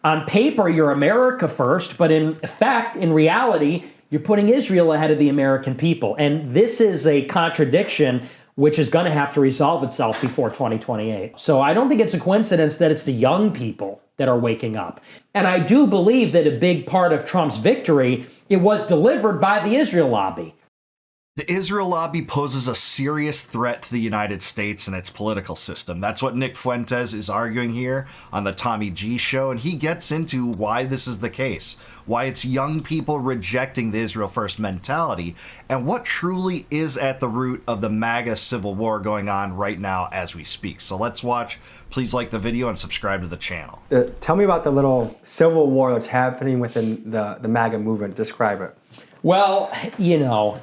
on paper, you're America first, but in effect, in reality, you're putting Israel ahead of the American people. And this is a contradiction which is going to have to resolve itself before 2028. So I don't think it's a coincidence that it's the young people that are waking up. And I do believe that a big part of Trump's victory, it was delivered by the Israel lobby. The Israel lobby poses a serious threat to the United States and its political system. That's what Nick Fuentes is arguing here on the Tommy G show, and he gets into why this is the case, why it's young people rejecting the Israel first mentality, and what truly is at the root of the MAGA civil war going on right now as we speak. So let's watch. Please like the video and subscribe to the channel. Tell me about the little civil war that's happening within the MAGA movement. Describe it. Well, you know,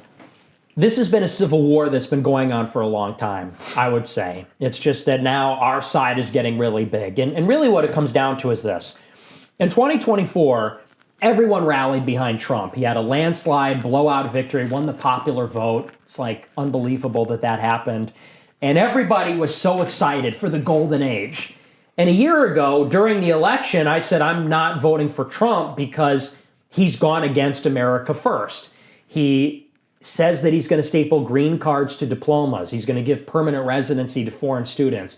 this has been a civil war that's been going on for a long time, I would say. It's just that now our side is getting really big. And really what it comes down to is this. In 2024, everyone rallied behind Trump. He had a landslide, blowout victory, won the popular vote. It's like unbelievable that that happened. And everybody was so excited for the golden age. And a year ago, during the election, I said, I'm not voting for Trump because he's gone against America first. He says that he's going to staple green cards to diplomas. He's going to give permanent residency to foreign students.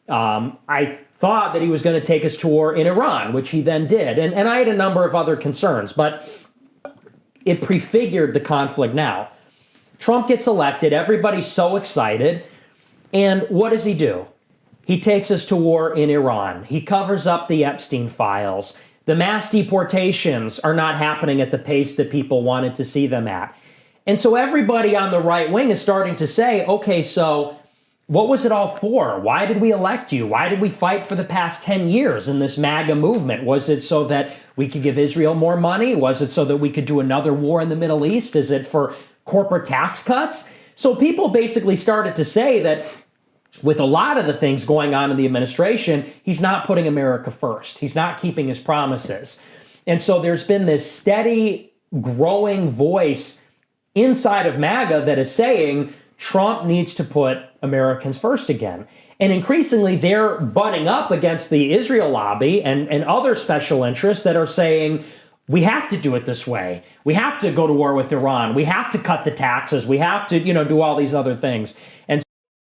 I thought that he was going to take us to war in Iran, which he then did. And I had a number of other concerns, but it prefigured the conflict now. Trump gets elected. Everybody's so excited. And what does he do? He takes us to war in Iran. He covers up the Epstein files. The mass deportations are not happening at the pace that people wanted to see them at. And so everybody on the right wing is starting to say, okay, so what was it all for? Why did we elect you? Why did we fight for the past 10 years in this MAGA movement? Was it so that we could give Israel more money? Was it so that we could do another war in the Middle East? Is it for corporate tax cuts? So people basically started to say that with a lot of the things going on in the administration, he's not putting America first. He's not keeping his promises. And so there's been this steady, growing voice inside of MAGA that is saying Trump needs to put Americans first again. And increasingly, they're butting up against the Israel lobby and other special interests that are saying, we have to do it this way. We have to go to war with Iran. We have to cut the taxes. We have to, do all these other things. And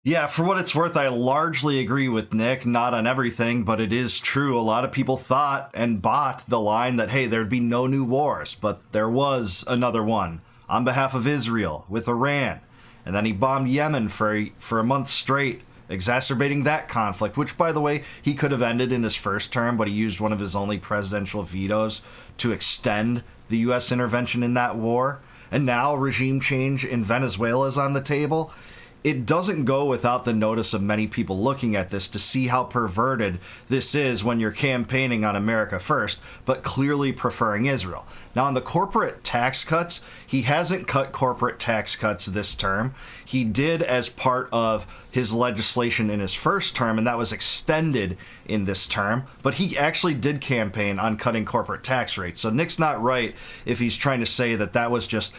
yeah, for what it's worth, I largely agree with Nick, not on everything, but it is true. A lot of people thought and bought the line that, hey, there'd be no new wars, but there was another one on behalf of Israel with Iran. And then he bombed Yemen for a month straight, exacerbating that conflict, which, by the way, he could have ended in his first term, but he used one of his only presidential vetoes to extend the U.S. intervention in that war. And now regime change in Venezuela is on the table. It doesn't go without the notice of many people looking at this to see how perverted this is when you're campaigning on America first, but clearly preferring Israel. Now, on the corporate tax cuts, he hasn't cut corporate tax cuts this term. He did as part of his legislation in his first term, and that was extended in this term. But he actually did campaign on cutting corporate tax rates. So Nick's not right if he's trying to say that that was just,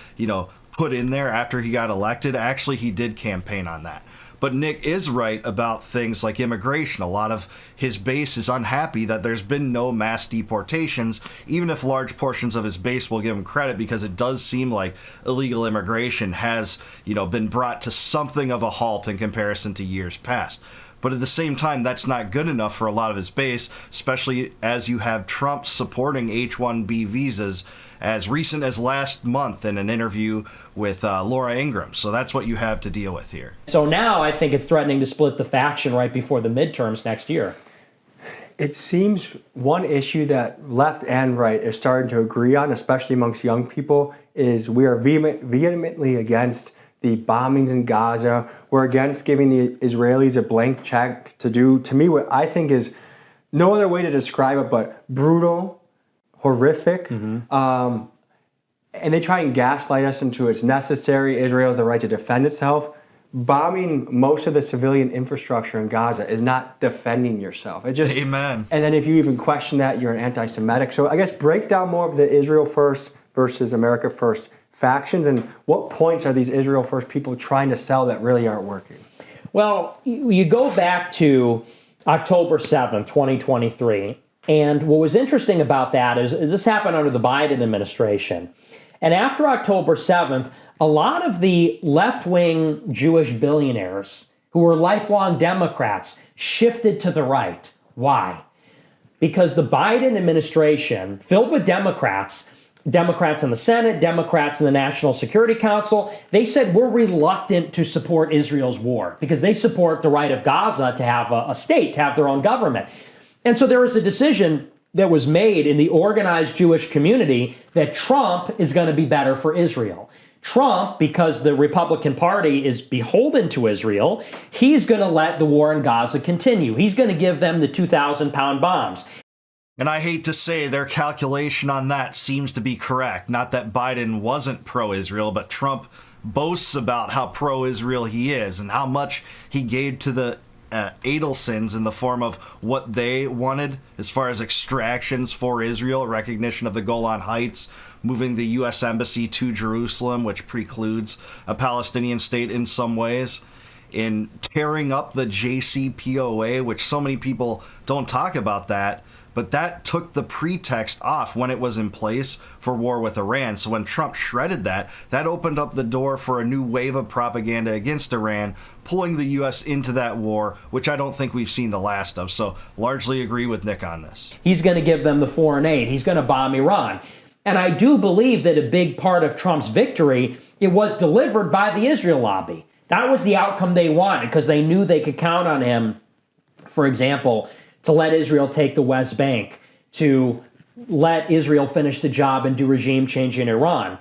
put in there after he got elected. Actually, he did campaign on that. But Nick is right about things like immigration. A lot of his base is unhappy that there's been no mass deportations, even if large portions of his base will give him credit, because it does seem like illegal immigration has, been brought to something of a halt in comparison to years past. But at the same time, that's not good enough for a lot of his base, especially as you have Trump supporting H-1B visas as recent as last month in an interview with Laura Ingraham. So that's what you have to deal with here. so now I think it's threatening to split the faction right before the midterms next year. It seems one issue that left and right is starting to agree on, especially amongst young people, is we are vehemently against the bombings in Gaza. We're against giving the Israelis a blank check to do, to me, what I think is no other way to describe it but brutal, horrific. And they try and gaslight us into it's necessary. Israel has the right to defend itself. Bombing most of the civilian infrastructure in Gaza is not defending yourself. It just, amen. And then if you even question that, you're an anti-Semitic. So I guess break down more of the Israel first versus America first factions, and what points are these Israel first people trying to sell that really aren't working? Well, you go back to October 7th, 2023, And what was interesting about that is this happened under the Biden administration. And after October 7th, a lot of the left-wing Jewish billionaires who were lifelong Democrats shifted to the right. Why? Because the Biden administration, filled with Democrats in the Senate, Democrats in the National Security Council, they said we're reluctant to support Israel's war because they support the right of Gaza to have a state, to have their own government. And so there was a decision that was made in the organized Jewish community that Trump is going to be better for Israel. Trump, because the Republican Party is beholden to Israel, he's going to let the war in Gaza continue. He's going to give them the 2,000-pound bombs. And I hate to say their calculation on that seems to be correct. Not that Biden wasn't pro-Israel, but Trump boasts about how pro-Israel he is and how much he gave to the Adelsons in the form of what they wanted as far as extractions for Israel, recognition of the Golan Heights, moving the U.S. Embassy to Jerusalem, which precludes a Palestinian state in some ways, in tearing up the JCPOA, which so many people don't talk about that. But that took the pretext off when it was in place for war with Iran. So when Trump shredded that, that opened up the door for a new wave of propaganda against Iran, pulling the U.S. into that war, which I don't think we've seen the last of. So largely agree with Nick on this. He's going to give them the foreign aid. He's going to bomb Iran. And I do believe that a big part of Trump's victory, it was delivered by the Israel lobby. That was the outcome they wanted because they knew they could count on him, for example, to let Israel take the West Bank, to let Israel finish the job and do regime change in Iran.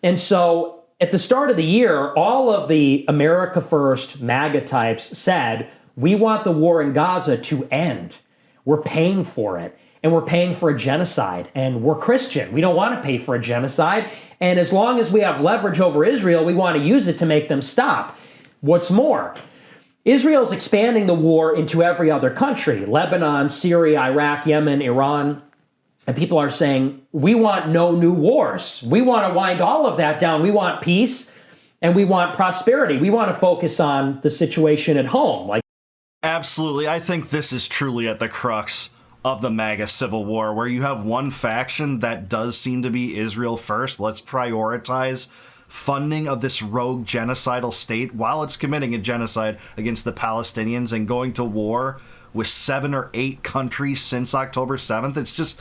And so at the start of the year, all of the America First MAGA types said, we want the war in Gaza to end. We're paying for it. And we're paying for a genocide. And we're Christian. We don't want to pay for a genocide. And as long as we have leverage over Israel, we want to use it to make them stop. What's more, Israel's expanding the war into every other country, Lebanon, Syria, Iraq, Yemen, Iran. And people are saying, we want no new wars. We want to wind all of that down. We want peace and we want prosperity. We want to focus on the situation at home. Absolutely. I think this is truly at the crux of the MAGA civil war, where you have one faction that does seem to be Israel first. Let's prioritize funding of this rogue genocidal state while it's committing a genocide against the Palestinians and going to war with 7 or 8 countries since October 7th.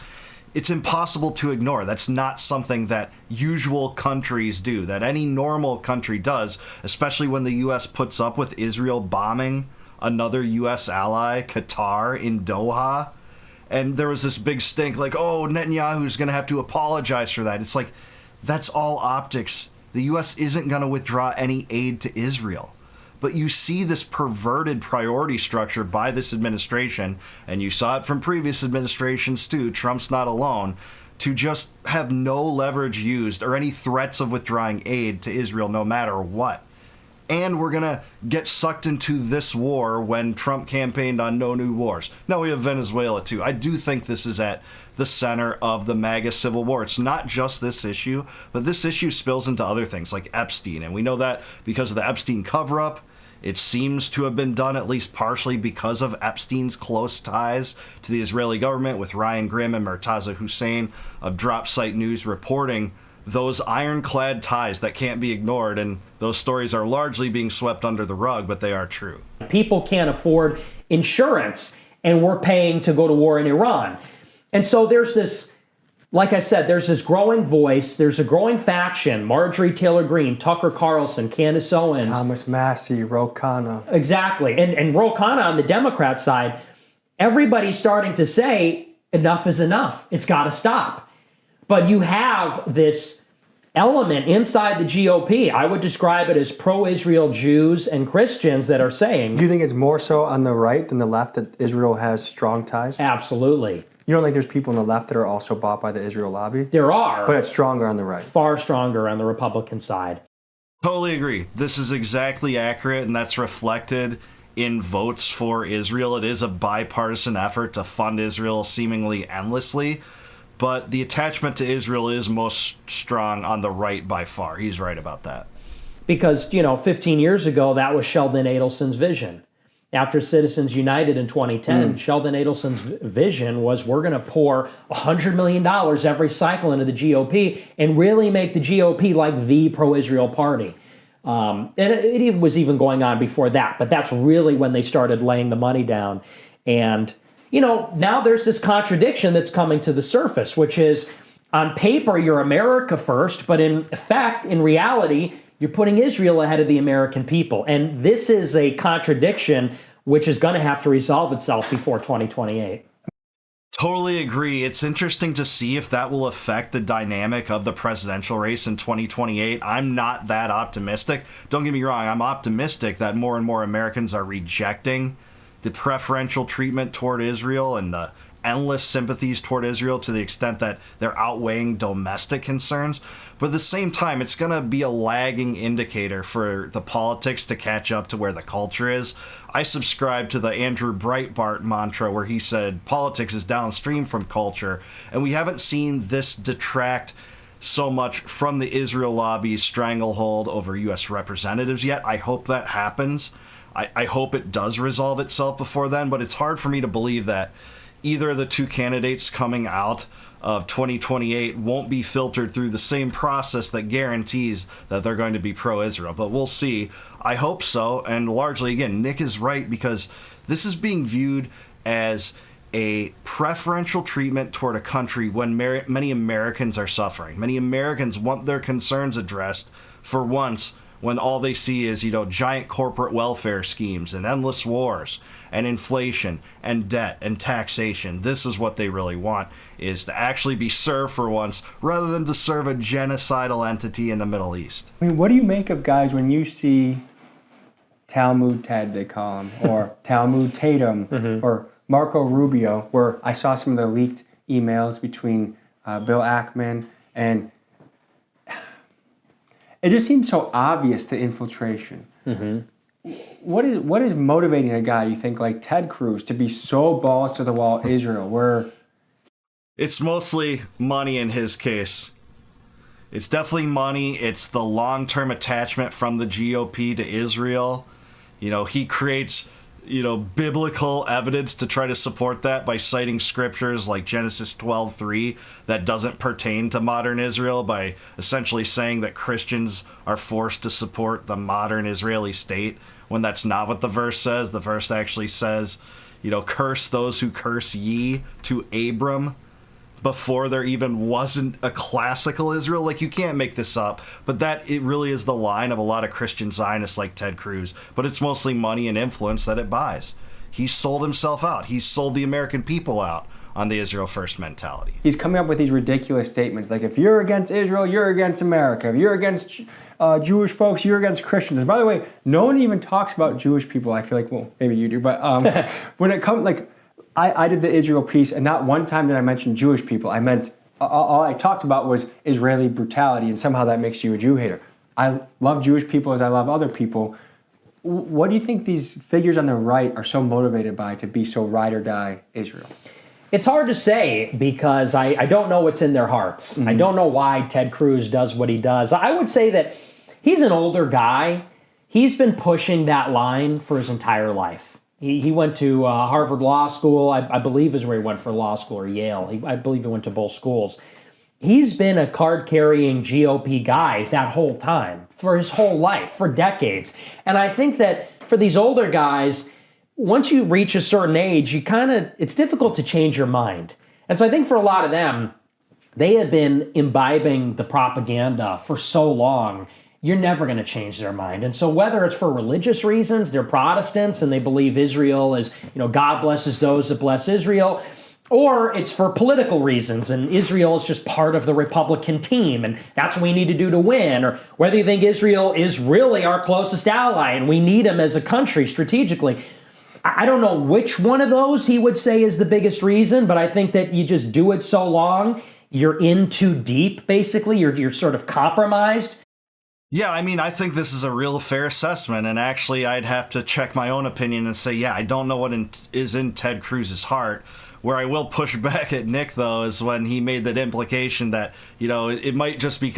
It's impossible to ignore. That's not something that usual countries do, that any normal country does, especially when the U.S. puts up with Israel bombing another U.S. ally, Qatar, in Doha. And there was this big stink like, oh, Netanyahu's going to have to apologize for that. It's like, that's all optics. The U.S. isn't going to withdraw any aid to Israel. But you see this perverted priority structure by this administration, and you saw it from previous administrations too, Trump's not alone, to just have no leverage used or any threats of withdrawing aid to Israel no matter what. And we're going to get sucked into this war when Trump campaigned on no new wars. Now we have Venezuela too. I do think this is at the center of the MAGA civil war. It's not just this issue, but this issue spills into other things like Epstein. And we know that because of the Epstein cover-up. It seems to have been done at least partially because of Epstein's close ties to the Israeli government, with Ryan Grimm and Murtaza Hussein of Drop Site News reporting those ironclad ties that can't be ignored, and those stories are largely being swept under the rug, but they are true. People can't afford insurance, and we're paying to go to war in Iran. And so there's this, like I said, there's this growing voice, there's a growing faction, Marjorie Taylor Greene, Tucker Carlson, Candace Owens. Thomas Massey, Ro Khanna. Exactly. And Ro Khanna on the Democrat side, everybody's starting to say, enough is enough. It's got to stop. But you have this element inside the GOP. I would describe it as pro-Israel Jews and Christians that are saying... Do you think it's more so on the right than the left that Israel has strong ties? Absolutely. You don't think there's people on the left that are also bought by the Israel lobby? There are. But it's stronger on the right. Far stronger on the Republican side. Totally agree. This is exactly accurate, and that's reflected in votes for Israel. It is a bipartisan effort to fund Israel seemingly endlessly. But the attachment to Israel is most strong on the right by far. He's right about that. Because, 15 years ago, that was Sheldon Adelson's vision. after Citizens United in 2010, Sheldon Adelson's vision was we're going to pour $100 million every cycle into the GOP and really make the GOP like the pro-Israel party. And it was even going on before that, but that's really when they started laying the money down. And, now there's this contradiction that's coming to the surface, which is on paper, you're America first, but in effect, in reality, you're putting Israel ahead of the American people. And this is a contradiction which is going to have to resolve itself before 2028. Totally agree. It's interesting to see if that will affect the dynamic of the presidential race in 2028. I'm not that optimistic. Don't get me wrong. I'm optimistic that more and more Americans are rejecting the preferential treatment toward Israel and the endless sympathies toward Israel to the extent that they're outweighing domestic concerns. But at the same time, it's going to be a lagging indicator for the politics to catch up to where the culture is. I subscribe to the Andrew Breitbart mantra where he said politics is downstream from culture, and we haven't seen this detract so much from the Israel lobby's stranglehold over U.S. representatives yet. I hope that happens. I hope it does resolve itself before then, but it's hard for me to believe that either of the two candidates coming out of 2028 won't be filtered through the same process that guarantees that they're going to be pro-Israel. But we'll see. I hope so. And largely, again, Nick is right, because this is being viewed as a preferential treatment toward a country when many Americans are suffering. Many Americans want their concerns addressed for once, when all they see is, giant corporate welfare schemes and endless wars and inflation and debt and taxation. This is what they really want, is to actually be served for once rather than to serve a genocidal entity in the Middle East. I mean, what do you make of guys when you see Talmud Ted, they call him, or Talmud Tatum, or Marco Rubio, where I saw some of the leaked emails between Bill Ackman and it just seems so obvious, the infiltration. What is motivating a guy, you think, like Ted Cruz to be so balls to the wall Israel, where... It's mostly money in his case. It's definitely money. It's the long-term attachment from the GOP to Israel. He creates, biblical evidence to try to support that by citing scriptures like Genesis 12:3 that doesn't pertain to modern Israel, by essentially saying that Christians are forced to support the modern Israeli state, when that's not what the verse says. The verse actually says, curse those who curse ye, to Abram, before there even wasn't a classical Israel. Like, you can't make this up, but it really is the line of a lot of Christian Zionists like Ted Cruz. But it's mostly money and influence that it buys. He's sold himself out. He's sold the American people out on the Israel first mentality. He's coming up with these ridiculous statements like, if you're against Israel, you're against America. If you're against Jewish folks, you're against Christians. And by the way, no one even talks about Jewish people. I feel like, well, maybe you do, but when it comes, like, I did the Israel piece, and not one time did I mention Jewish people. I meant, all I talked about was Israeli brutality, and somehow that makes you a Jew hater. I love Jewish people as I love other people. What do you think these figures on the right are so motivated by to be so ride or die Israel? It's hard to say, because I don't know what's in their hearts. I don't know why Ted Cruz does what he does. I would say that he's an older guy. He's been pushing that line for his entire life. He went to Harvard Law School, I believe is where he went for law school, or Yale. I believe he went to both schools. He's been a card-carrying GOP guy that whole time, for his whole life, for decades. And I think that for these older guys, once you reach a certain age, it's difficult to change your mind. And so I think for a lot of them, they have been imbibing the propaganda for so long, you're never going to change their mind. And so whether it's for religious reasons, they're Protestants and they believe Israel is, God blesses those that bless Israel, or it's for political reasons and Israel is just part of the Republican team and that's what we need to do to win, or whether you think Israel is really our closest ally and we need them as a country strategically. I don't know which one of those he would say is the biggest reason, but I think that you just do it so long, you're in too deep, basically. You're sort of compromised. Yeah, I think this is a real fair assessment, and actually I'd have to check my own opinion and say, I don't know what is in Ted Cruz's heart. Where I will push back at Nick, though, is when he made that implication that, it might just be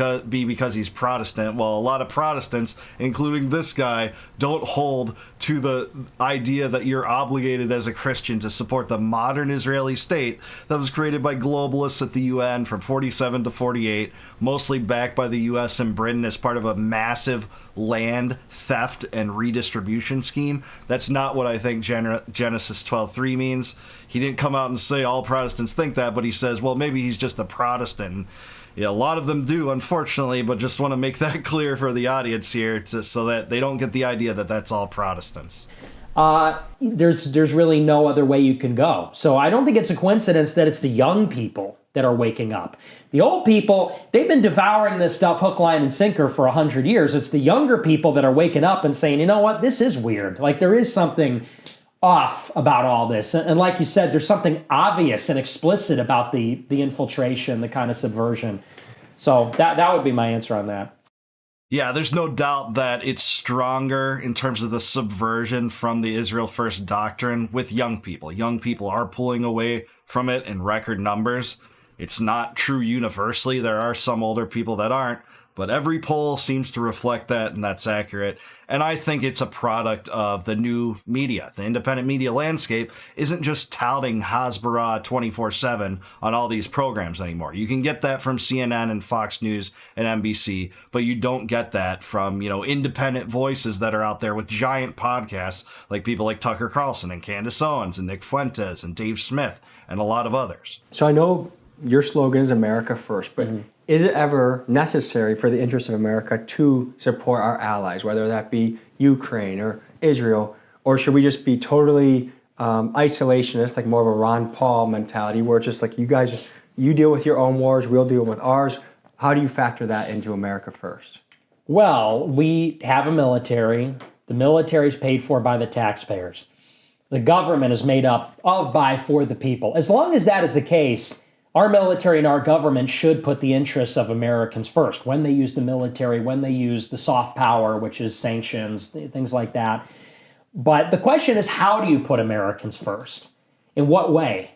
because he's Protestant. Well, a lot of Protestants, including this guy, don't hold to the idea that you're obligated as a Christian to support the modern Israeli state that was created by globalists at the UN from 47 to 48, mostly backed by the US and Britain as part of a massive land theft and redistribution scheme. That's not what I think Genesis 12:3 means. He didn't come out and say all Protestants think that, but he says, well, maybe he's just a Protestant. Yeah, a lot of them do, unfortunately, but just want to make that clear for the audience here so that they don't get the idea that that's all Protestants. There's really no other way you can go. So I don't think it's a coincidence that it's the young people that are waking up. The old people, they've been devouring this stuff hook, line, and sinker for 100 years. It's the younger people that are waking up and saying, you know what, this is weird. Like, there is something off about all this. And like you said, there's something obvious and explicit about the infiltration, the kind of subversion. So that would be my answer on that. Yeah, there's no doubt that it's stronger in terms of the subversion from the Israel First doctrine with young people. Young people are pulling away from it in record numbers. It's not true universally. There are some older people that aren't, but every poll seems to reflect that, and that's accurate. And I think it's a product of the new media. The independent media landscape isn't just touting Hasbara 24/7 on all these programs anymore. You can get that from CNN and Fox News and NBC, but you don't get that from, independent voices that are out there with giant podcasts like people like Tucker Carlson and Candace Owens and Nick Fuentes and Dave Smith and a lot of others. So I know your slogan is America First, but is it ever necessary for the interests of America to support our allies, whether that be Ukraine or Israel, or should we just be totally isolationist, like more of a Ron Paul mentality, where it's just like, you deal with your own wars, we'll deal with ours? How do you factor that into America First? Well, we have a military. The military is paid for by the taxpayers. The government is made up of, by, for the people. As long as that is the case, our military and our government should put the interests of Americans first when they use the military, when they use the soft power, which is sanctions, things like that. But the question is, how do you put Americans first? In what way?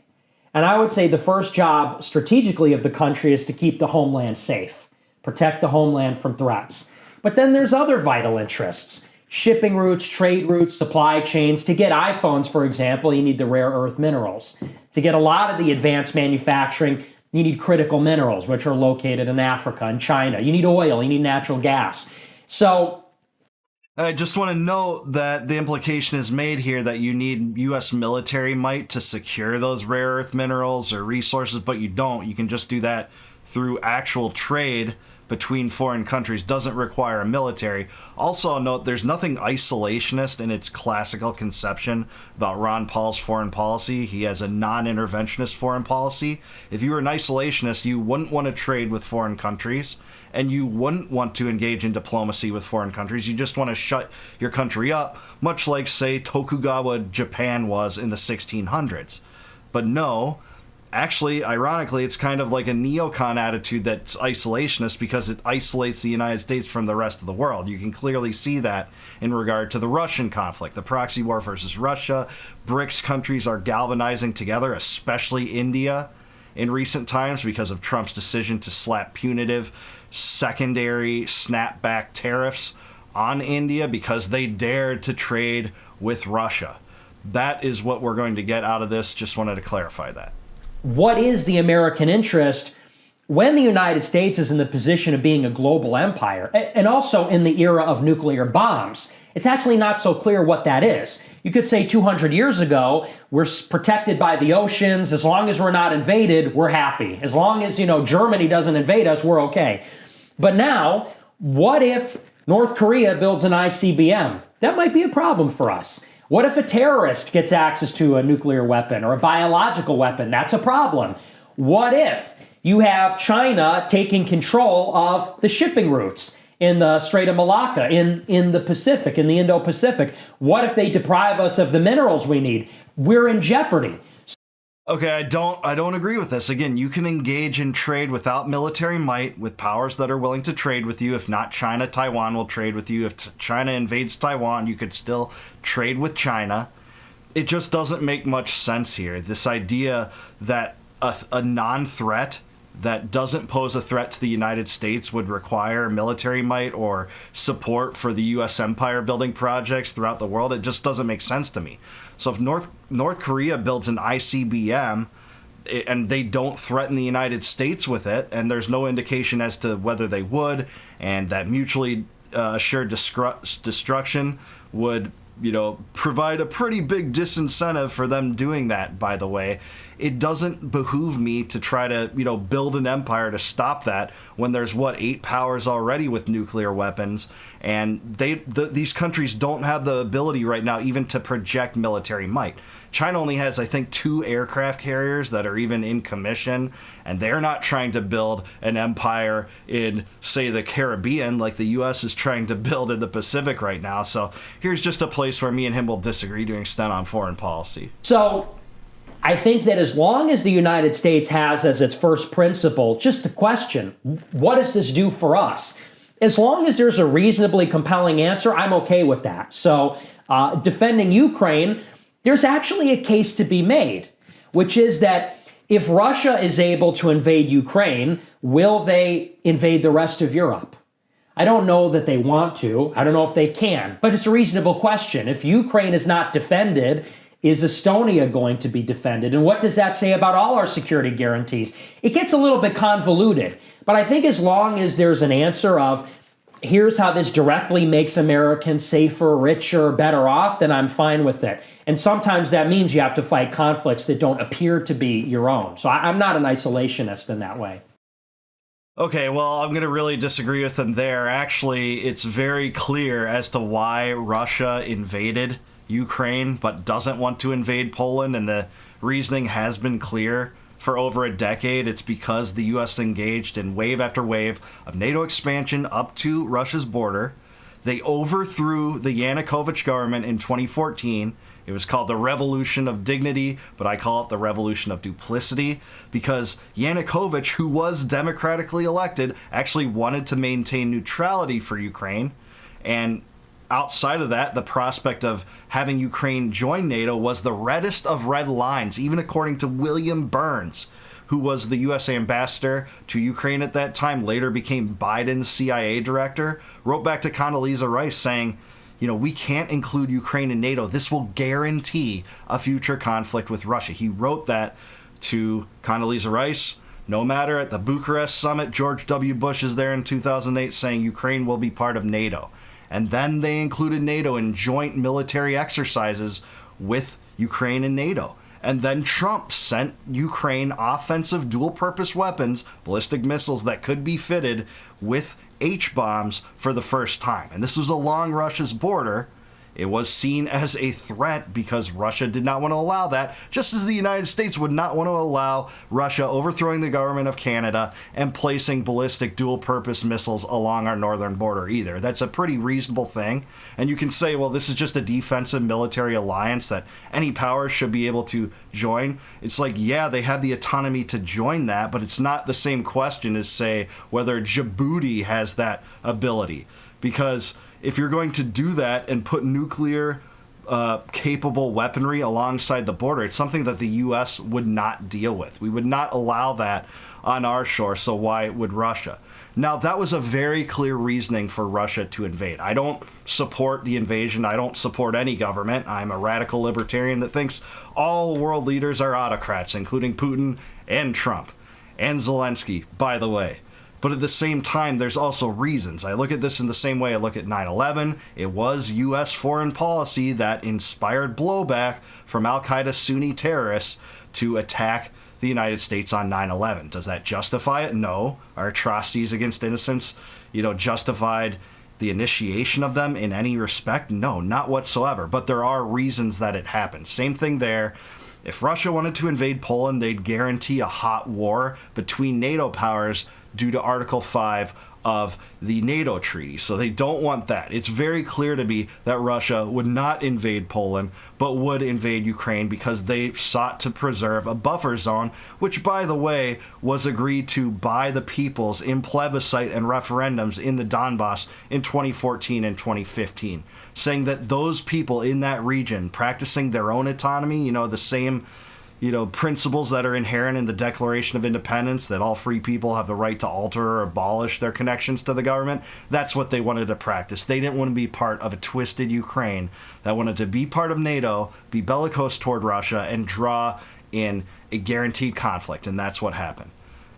And I would say the first job strategically of the country is to keep the homeland safe, protect the homeland from threats. But then there's other vital interests. Shipping routes, trade routes, supply chains. To get iPhones, for example, you need the rare earth minerals. To get a lot of the advanced manufacturing, you need critical minerals, which are located in Africa and China. You need oil, you need natural gas. So I just want to note that the implication is made here that you need U.S. military might to secure those rare earth minerals or resources, but you don't. You can just do that through actual trade between foreign countries. Doesn't require a military. Also, I'll note there's nothing isolationist in its classical conception about Ron Paul's foreign policy. He has a non-interventionist foreign policy. If you were an isolationist, you wouldn't want to trade with foreign countries, and you wouldn't want to engage in diplomacy with foreign countries. You just want to shut your country up, much like, say, Tokugawa Japan was in the 1600s. But no, actually, ironically, it's kind of like a neocon attitude that's isolationist because it isolates the United States from the rest of the world. You can clearly see that in regard to the Russian conflict, the proxy war versus Russia. BRICS countries are galvanizing together, especially India, in recent times because of Trump's decision to slap punitive secondary snapback tariffs on India because they dared to trade with Russia. That is what we're going to get out of this. Just wanted to clarify that. What is the American interest when the United States is in the position of being a global empire, and also in the era of nuclear bombs? It's actually not so clear what that is. You could say 200 years ago, we're protected by the oceans. As long as we're not invaded, we're happy. As long as, Germany doesn't invade us, we're okay. But now, what if North Korea builds an ICBM? That might be a problem for us. What if a terrorist gets access to a nuclear weapon or a biological weapon? That's a problem. What if you have China taking control of the shipping routes in the Strait of Malacca, in the Pacific, in the Indo-Pacific? What if they deprive us of the minerals we need? We're in jeopardy. Okay, I don't agree with this. Again, you can engage in trade without military might with powers that are willing to trade with you. If not China, Taiwan will trade with you. If China invades Taiwan, you could still trade with China. it just doesn't make much sense here. This idea that a non-threat that doesn't pose a threat to the United States would require military might or support for the U.S. empire building projects throughout the world, it just doesn't make sense to me. So if North Korea builds an ICBM and they don't threaten the United States with it, and there's no indication as to whether they would, and that mutually assured destruction would, provide a pretty big disincentive for them doing that, by the way. It doesn't behoove me to try to, build an empire to stop that when there's, 8 powers already with nuclear weapons, and these countries don't have the ability right now even to project military might. China only has, I think, 2 aircraft carriers that are even in commission, and they're not trying to build an empire in, say, the Caribbean like the U.S. is trying to build in the Pacific right now. So here's just a place where me and him will disagree to an extent on foreign policy. So I think that as long as the United States has as its first principle just the question, what does this do for us? As long as there's a reasonably compelling answer, I'm okay with that. So defending Ukraine, there's actually a case to be made, which is that if Russia is able to invade Ukraine, will they invade the rest of Europe? I don't know that they want to. I don't know if they can, but it's a reasonable question. If Ukraine is not defended, is Estonia going to be defended? And what does that say about all our security guarantees? It gets a little bit convoluted, but I think as long as there's an answer of, here's how this directly makes Americans safer, richer, better off, then I'm fine with it. And sometimes that means you have to fight conflicts that don't appear to be your own. So I'm not an isolationist in that way. Okay, well, I'm going to really disagree with him there. Actually, it's very clear as to why Russia invaded Ukraine but doesn't want to invade Poland, and the reasoning has been clear for over a decade. It's because the U.S. engaged in wave after wave of NATO expansion up to Russia's border. They overthrew the Yanukovych government in 2014. It was called the Revolution of Dignity, but I call it the Revolution of Duplicity, because Yanukovych, who was democratically elected, actually wanted to maintain neutrality for Ukraine. And outside of that, the prospect of having Ukraine join NATO was the reddest of red lines, even according to William Burns, who was the U.S. ambassador to Ukraine at that time, later became Biden's CIA director, wrote back to Condoleezza Rice saying, we can't include Ukraine in NATO. This will guarantee a future conflict with Russia. He wrote that to Condoleezza Rice. No matter, at the Bucharest summit, George W. Bush is there in 2008 saying Ukraine will be part of NATO. And then they included NATO in joint military exercises with Ukraine and NATO. And then Trump sent Ukraine offensive dual-purpose weapons, ballistic missiles that could be fitted with H-bombs for the first time. And this was along Russia's border. It was seen as a threat because Russia did not want to allow that, just as the United States would not want to allow Russia overthrowing the government of Canada and placing ballistic dual-purpose missiles along our northern border either. That's a pretty reasonable thing. And you can say, well, this is just a defensive military alliance that any power should be able to join. It's like, yeah, they have the autonomy to join that, but it's not the same question as, say, whether Djibouti has that ability. Because if you're going to do that and put nuclear capable weaponry alongside the border, it's something that the U.S. would not deal with. We would not allow that on our shore, so why would Russia? Now, that was a very clear reasoning for Russia to invade. I don't support the invasion. I don't support any government. I'm a radical libertarian that thinks all world leaders are autocrats, including Putin and Trump and Zelensky, by the way. But at the same time, there's also reasons. I look at this in the same way I look at 9/11. It was U.S. foreign policy that inspired blowback from al-Qaeda Sunni terrorists to attack the United States on 9/11. Does that justify it? No. Are atrocities against innocents, justified the initiation of them in any respect? No, not whatsoever. But there are reasons that it happened. Same thing there. If Russia wanted to invade Poland, they'd guarantee a hot war between NATO powers due to Article 5 of the NATO treaty. So they don't want that. It's very clear to me that Russia would not invade Poland, but would invade Ukraine because they sought to preserve a buffer zone, which, by the way, was agreed to by the peoples in plebiscite and referendums in the Donbass in 2014 and 2015, saying that those people in that region practicing their own autonomy, the same principles that are inherent in the Declaration of Independence, that all free people have the right to alter or abolish their connections to the government. That's what they wanted to practice. They didn't want to be part of a twisted Ukraine that wanted to be part of NATO, be bellicose toward Russia, and draw in a guaranteed conflict, and that's what happened.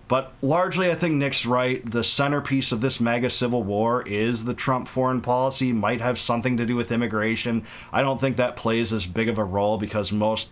But largely, I think Nick's right. The centerpiece of this MAGA civil war is the Trump foreign policy. Might have something to do with immigration. I don't think that plays as big of a role because most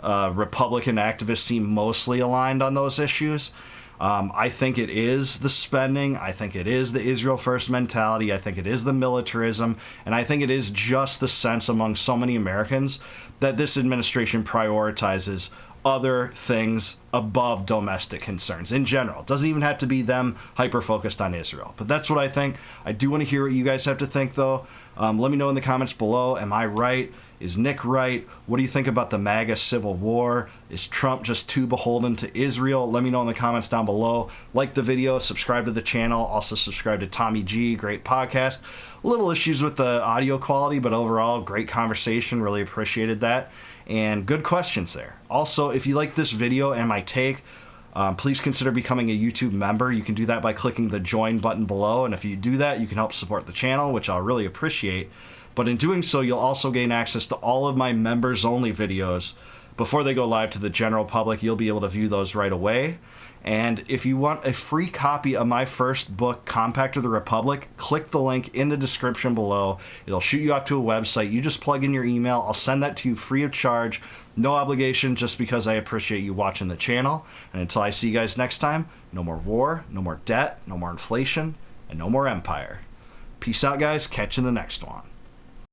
Republican activists seem mostly aligned on those issues. I think it is the spending. I think it is the Israel first mentality. I think it is the militarism. And I think it is just the sense among so many Americans that this administration prioritizes other things above domestic concerns in general. It doesn't even have to be them hyper-focused on Israel. But that's what I think. I do want to hear what you guys have to think, though. Let me know in the comments below. Am I right? Is Nick right? What do you think about the MAGA civil war? Is Trump just too beholden to Israel? Let me know in the comments down below. Like the video, subscribe to the channel. Also subscribe to Tommy G, great podcast. Little issues with the audio quality, but overall, great conversation. Really appreciated that. And good questions there. Also, if you like this video and my take, please consider becoming a YouTube member. You can do that by clicking the join button below. And if you do that, you can help support the channel, which I'll really appreciate. But in doing so, you'll also gain access to all of my members-only videos. Before they go live to the general public, you'll be able to view those right away. And if you want a free copy of my first book, Compact of the Republic, click the link in the description below. It'll shoot you out to a website. You just plug in your email. I'll send that to you free of charge. No obligation, just because I appreciate you watching the channel. And until I see you guys next time, no more war, no more debt, no more inflation, and no more empire. Peace out, guys. Catch you in the next one.